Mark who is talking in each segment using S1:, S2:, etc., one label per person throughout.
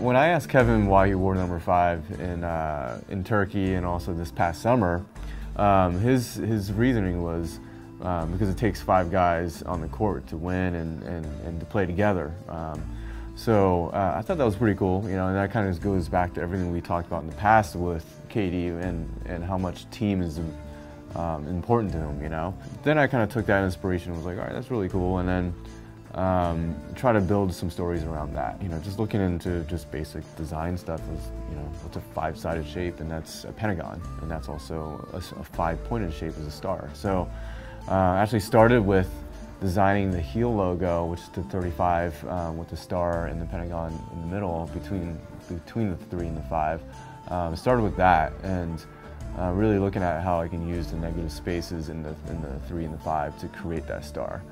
S1: when I asked Kevin why he wore number 5 in Turkey and also this past summer, his reasoning was because it takes 5 guys on the court to win and to play together. So I thought that was pretty cool, you know, and that kind of goes back to everything we talked about in the past with KD and how much team is important to him, you know. Then I kind of took that inspiration and was like, all right, that's really cool, and then try to build some stories around that. You know, just looking into just basic design stuff is, you know, what's a 5-sided shape, and that's a pentagon, and that's also a 5-pointed shape as a star. So I actually started with designing the heel logo, which is the 35 with the star and the pentagon in the middle between the 3 and the 5. I started with that and really looking at how I can use the negative spaces in the 3 and the 5 to create that star.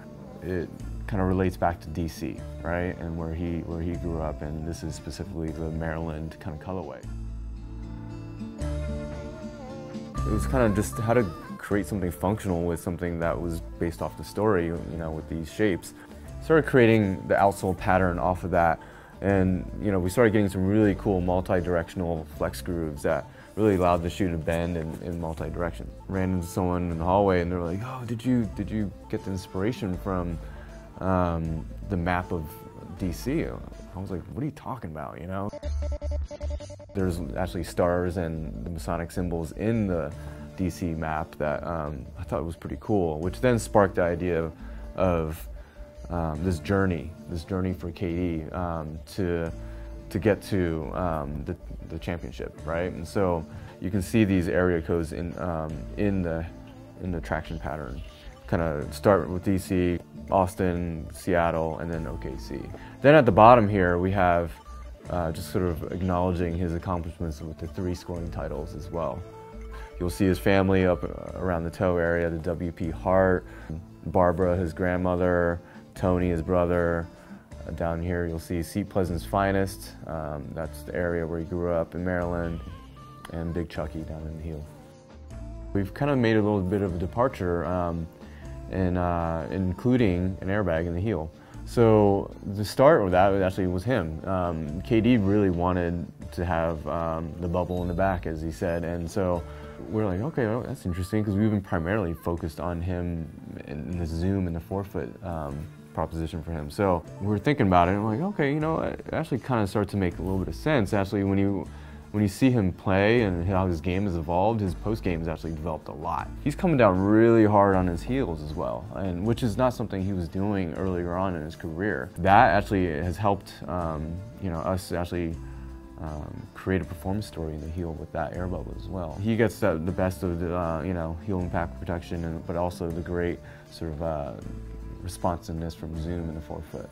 S1: It kind of relates back to DC, right, and where he grew up, and this is specifically the Maryland kind of colorway. It was kind of just how to create something functional with something that was based off the story, you know, with these shapes. Started creating the outsole pattern off of that, and you know, we started getting some really cool multi-directional flex grooves that really allowed the shoe to bend in multi-direction. Ran into someone in the hallway and they were like, "Oh, did you get the inspiration from the map of DC?" I was like, "What are you talking about?" You know, there's actually stars and the Masonic symbols in the DC map that I thought was pretty cool, which then sparked the idea of this journey for KD to get to the championship, right? And so you can see these area codes in the traction pattern. Kind of start with DC, Austin, Seattle, and then OKC. Then at the bottom here we have just sort of acknowledging his accomplishments with the 3 scoring titles as well. You'll see his family up around the toe area, the WP Hart, Barbara, his grandmother, Tony, his brother. Down here you'll see Seat Pleasant's Finest, that's the area where he grew up in Maryland, and Big Chucky down in the heel. We've kind of made a little bit of a departure, including an airbag in the heel. So the start of that actually was him. KD really wanted to have the bubble in the back, as he said, and so we're like, okay, well, that's interesting, because we've been primarily focused on him in the zoom and the forefoot proposition for him. So we were thinking about it, and we're like, okay, you know, it actually kind of started to make a little bit of sense. Actually, when you see him play and how his game has evolved, his post game has actually developed a lot. He's coming down really hard on his heels as well, and which is not something he was doing earlier on in his career. That actually has helped, you know, us actually create a performance story in the heel with that air bubble as well. He gets the best of the you know, heel impact protection, but also the great sort of responsiveness from zoom in the forefoot.